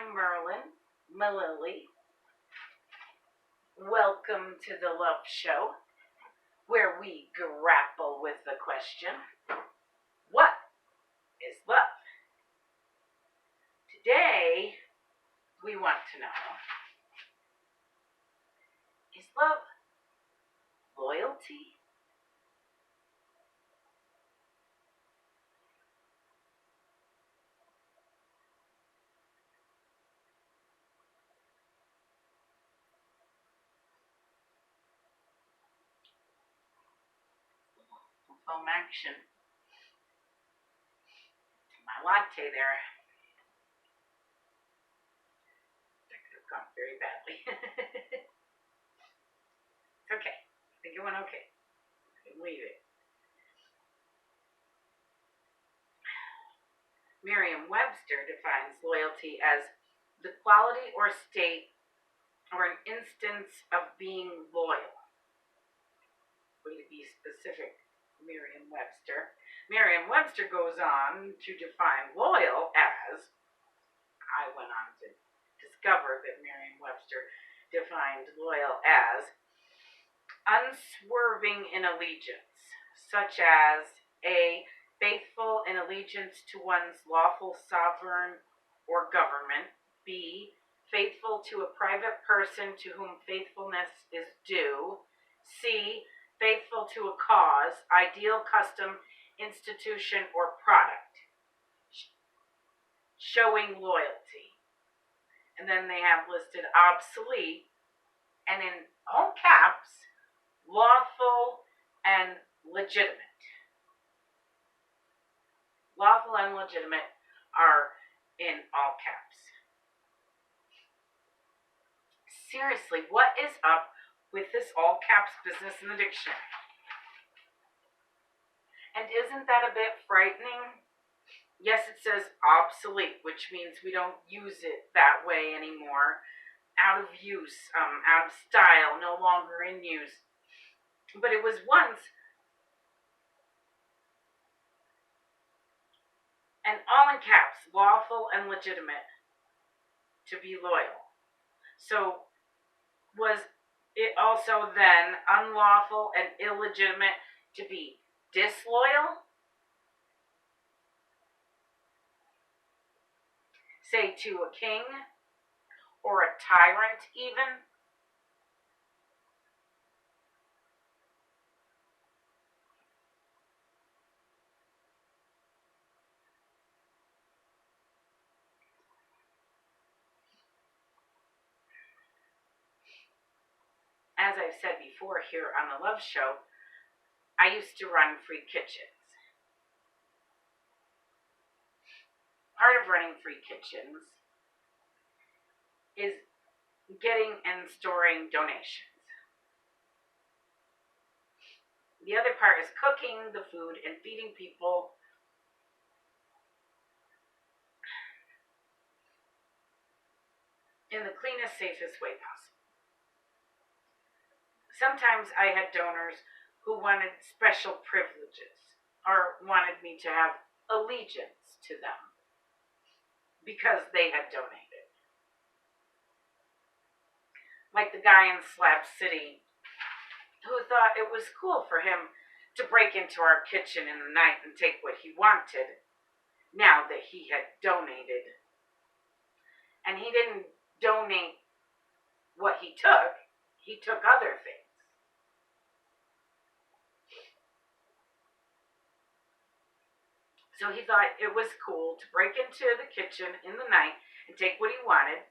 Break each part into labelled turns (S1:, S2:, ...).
S1: I'm Merlin, Mililli. Welcome to the Love Show, where we grapple with the question, what is love? Today, we want to know, is love loyalty? Foam action. My latte there. That could have gone very badly. It's okay. I think it went okay. I can leave it. Merriam-Webster defines loyalty as the quality or state or an instance of being loyal. Way to be specific, Merriam-Webster. Merriam-Webster goes on to define loyal as, I went on to discover that Merriam-Webster defined loyal as unswerving in allegiance, such as A, faithful in allegiance to one's lawful sovereign or government, B, faithful to a private person to whom faithfulness is due, C, faithful to a cause, ideal, custom, institution, or product, showing loyalty. And then they have listed obsolete, and in all caps, lawful and legitimate. Lawful and legitimate are in all caps. Seriously, what is up with this all caps business in the dictionary? And isn't that a bit frightening? Yes, it says obsolete, which means we don't use it that way anymore. Out of use, out of style, no longer in use. But it was once, and all in caps, lawful and legitimate to be loyal. So was it also then unlawful and illegitimate to be disloyal? Say to a king or a tyrant even? As I've said before here on the Love Show, I used to run free kitchens. Part of running free kitchens is getting and storing donations. The other part is cooking the food and feeding people in the cleanest, safest way possible. Sometimes I had donors who wanted special privileges or wanted me to have allegiance to them because they had donated. Like the guy in Slab City who thought it was cool for him to break into our kitchen in the night and take what he wanted now that he had donated. And he didn't donate what he took other things. So he thought it was cool to break into the kitchen in the night and take what he wanted,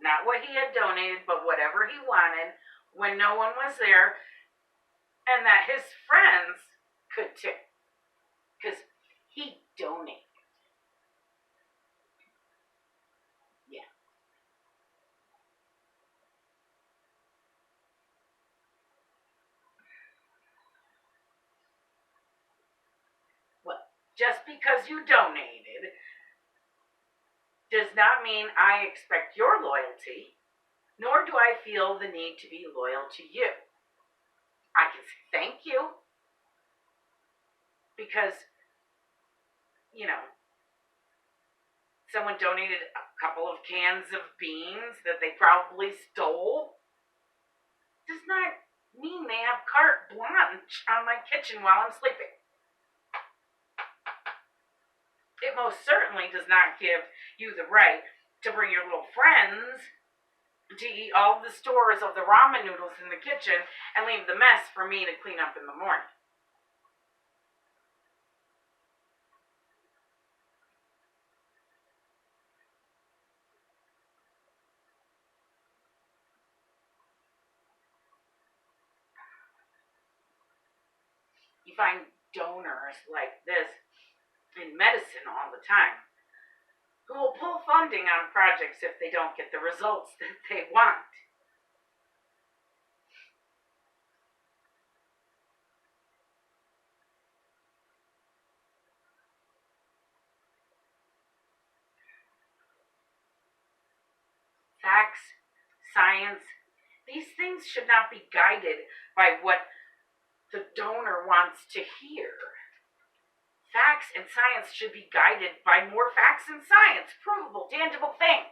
S1: not what he had donated, but whatever he wanted when no one was there, and that his friends could too, because he donated. Yeah. Well, just because you donated does not mean I expect your loyalty, nor do I feel the need to be loyal to you. I can say thank you because, someone donated couple of cans of beans that they probably stole does not mean they have carte blanche on my kitchen while I'm sleeping. It most certainly does not give you the right to bring your little friends to eat all the stores of the ramen noodles in the kitchen and leave the mess for me to clean up in the morning. You find donors like this in medicine all the time who will pull funding on projects if they don't get the results that they want. Facts, science, these things should not be guided by what the donor wants to hear. Facts and science should be guided by more facts and science, provable, tangible things.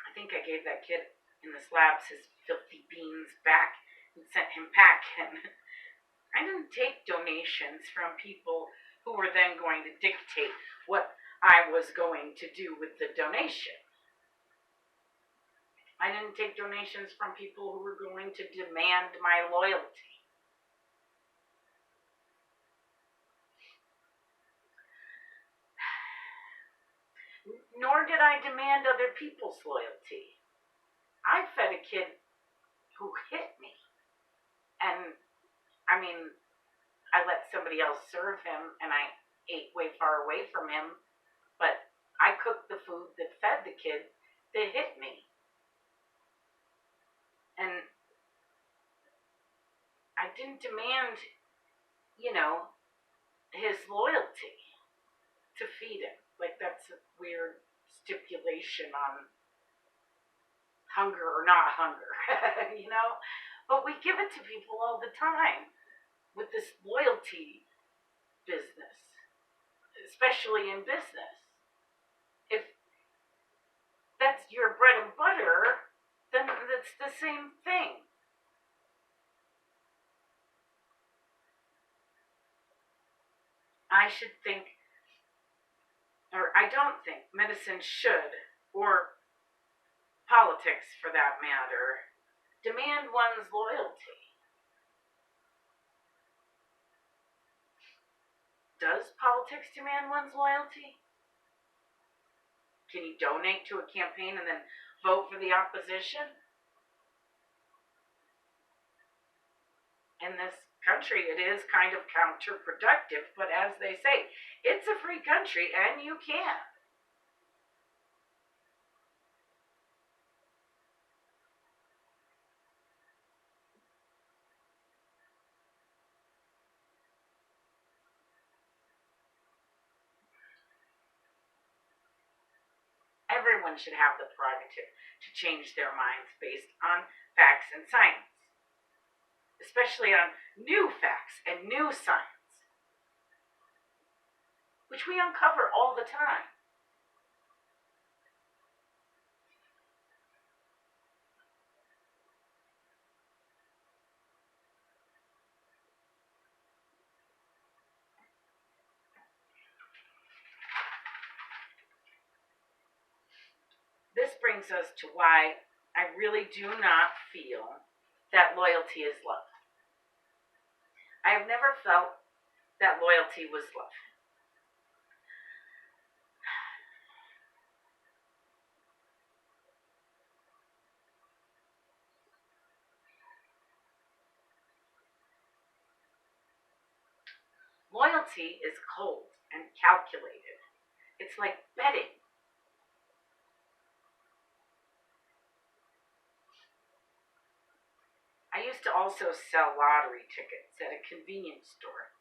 S1: I think I gave that kid in the slabs his filthy beans back and sent him packing. I didn't take donations from people who were then going to dictate what I was going to do with the donation. I didn't take donations from people who were going to demand my loyalty. Nor did I demand other people's loyalty. I fed a kid who hit me. And, I mean, I let somebody else serve him, and I ate way far away from him. But I cooked the food that fed the kid that hit me. And I didn't demand, his loyalty to feed him. Like, that's a weird stipulation on hunger or not hunger, But we give it to people all the time with this loyalty business, especially in business. If that's your bread and butter, then it's the same thing. I should think, or I don't think, medicine should, or politics for that matter, demand one's loyalty. Does politics demand one's loyalty? Can you donate to a campaign and then vote for the opposition? In this country, it is kind of counterproductive, but as they say, it's a free country and you can. Everyone should have the prerogative to change their minds based on facts and science, especially on new facts and new science, which we uncover all the time. This brings us to why I really do not feel that loyalty is love. I have never felt that loyalty was love. Loyalty is cold and calculated. It's like betting. I used to also sell lottery tickets at a convenience store.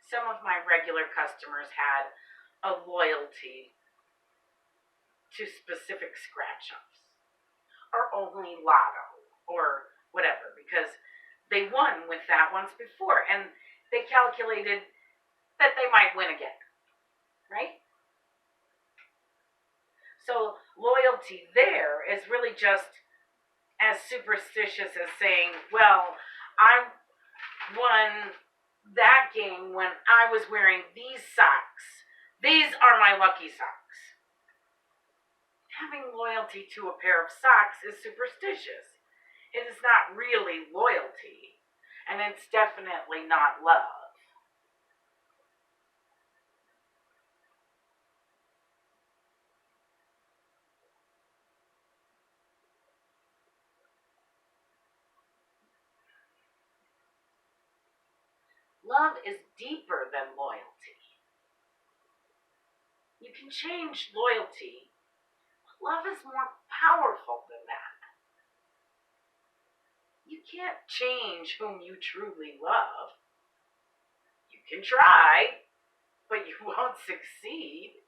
S1: Some of my regular customers had a loyalty to specific scratch-offs, or only lotto, or whatever, because they won with that once before, and they calculated that they might win again, right? So loyalty there is really just as superstitious as saying, well, I won that game when I was wearing these socks. These are my lucky socks. Having loyalty to a pair of socks is superstitious. It is not really loyalty, and it's definitely not love. Love is deeper than loyalty. You can change loyalty. Love is more powerful than that. You can't change whom you truly love. You can try, but you won't succeed.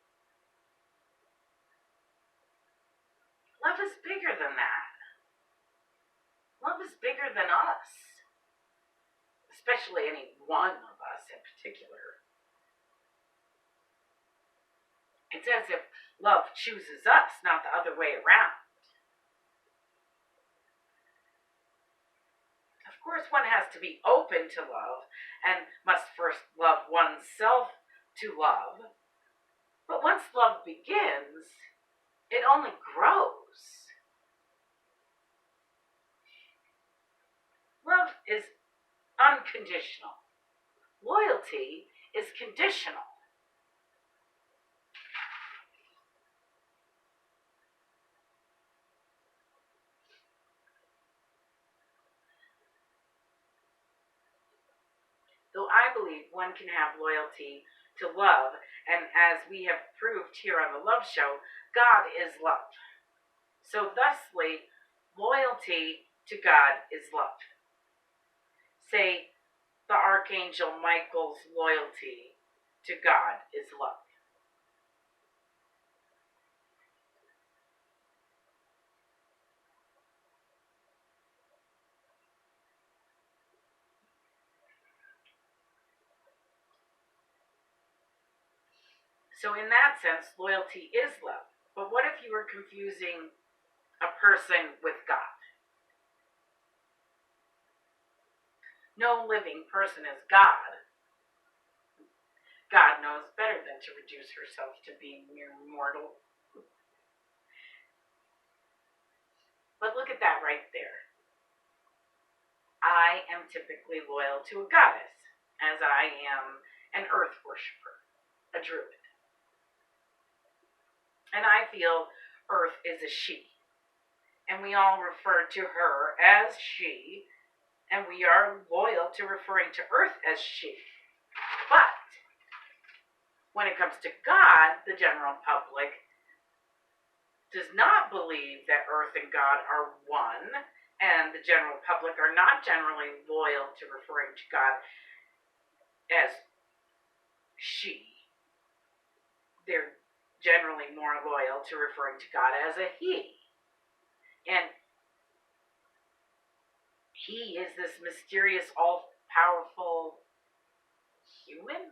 S1: Love is bigger than that. Love is bigger than us, especially any one of us in particular. It's as if love chooses us, not the other way around. Of course, one has to be open to love and must first love oneself to love. But once love begins, it only grows. Love is unconditional. Loyalty is conditional. Though I believe one can have loyalty to love, and as we have proved here on the Love Show, God is love. So thusly, loyalty to God is love. Say, the Archangel Michael's loyalty to God is love. So in that sense, loyalty is love. But what if you were confusing a person with God? No living person is God. God knows better than to reduce herself to being mere mortal. But look at that right there. I am typically loyal to a goddess, as I am an earth worshiper, a druid. And I feel earth is a she. And we all refer to her as she, and we are loyal to referring to earth as she. But when it comes to God, the general public does not believe that earth and God are one, and the general public are not generally loyal to referring to God as she. They're generally more loyal to referring to God as a he. And he is this mysterious, all-powerful human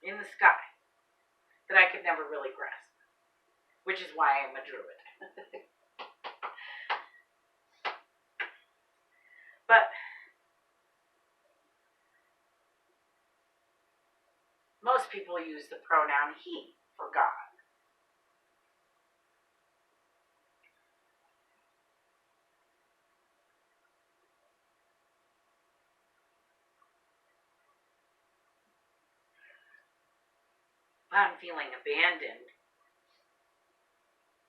S1: in the sky that I could never really grasp, which is why I'm a druid. But most people use the pronoun he for God. I'm feeling abandoned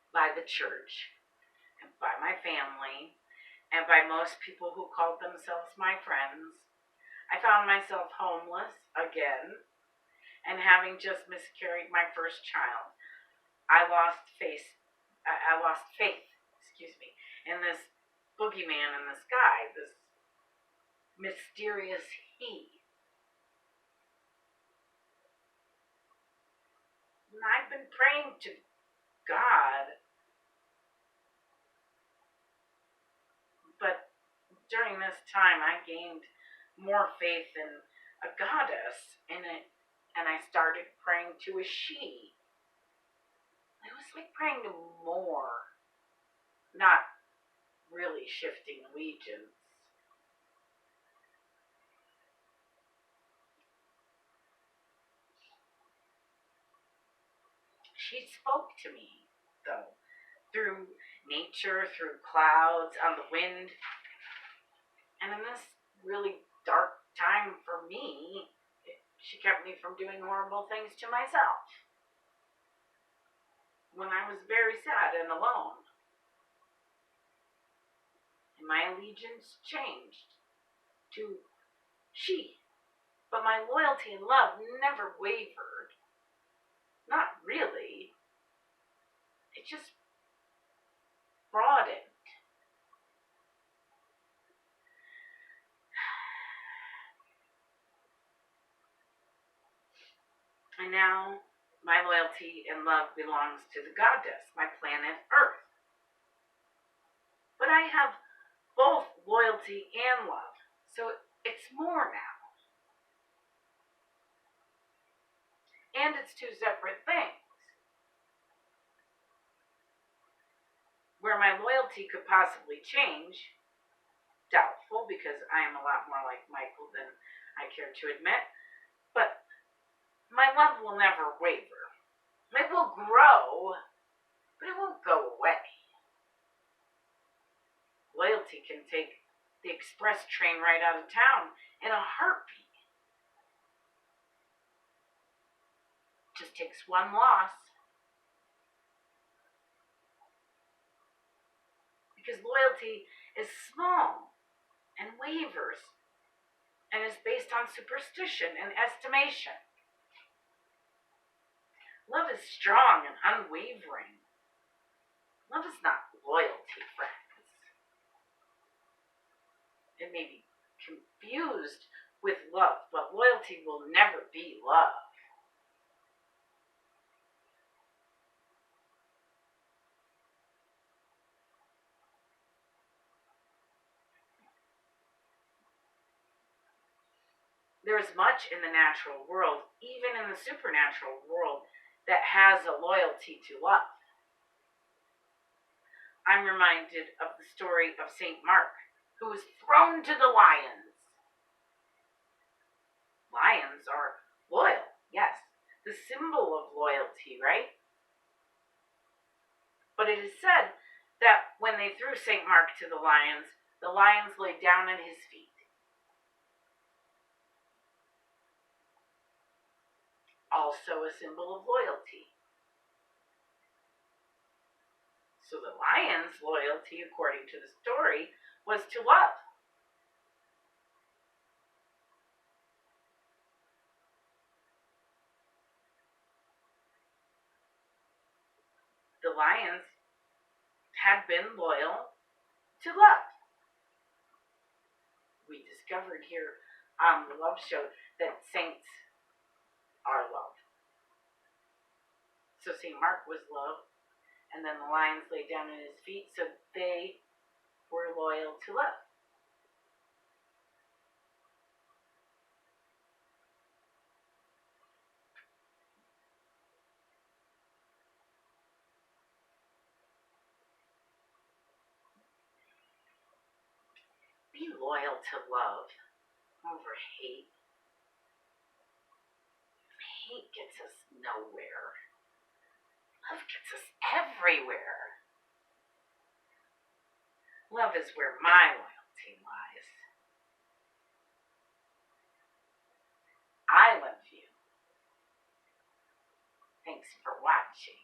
S1: by the church and by my family and by most people who called themselves my friends. I found myself homeless again and having just miscarried my first child. I lost faith, in this boogeyman in the sky, this mysterious he. been praying to God, but during this time I gained more faith in a goddess and I started praying to a she. It was like praying to more, not really shifting allegiance. She spoke to me, though, through nature, through clouds, on the wind. And in this really dark time for me, she kept me from doing horrible things to myself. When I was very sad and alone, and my allegiance changed to she. But my loyalty and love never wavered. Not really. It just broadened. And now my loyalty and love belongs to the goddess, my planet Earth. But I have both loyalty and love, so it's more now. And it's two separate things. Where my loyalty could possibly change, doubtful, because I am a lot more like Michael than I care to admit, but my love will never waver. It will grow, but it won't go away. Loyalty can take the express train right out of town in a heartbeat. Just takes one loss. Because loyalty is small and wavers and is based on superstition and estimation. Love is strong and unwavering. Love is not loyalty, friends. It may be confused with love, but loyalty will never be love. There is much in the natural world, even in the supernatural world, that has a loyalty to love. I'm reminded of the story of St. Mark, who was thrown to the lions. Lions are loyal, yes, the symbol of loyalty, right? But it is said that when they threw St. Mark to the lions lay down at his feet. Also a symbol of loyalty. So the lion's loyalty, according to the story, was to love. The lions had been loyal to love. We discovered here on the Love Show that saints are love. So St. Mark was love, and then the lions laid down at his feet, so they were loyal to love. Be loyal to love over hate. Hate gets us nowhere. Love gets us everywhere. Love is where my loyalty lies. I love you. Thanks for watching.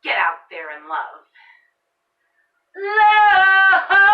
S1: Get out there and love. Love!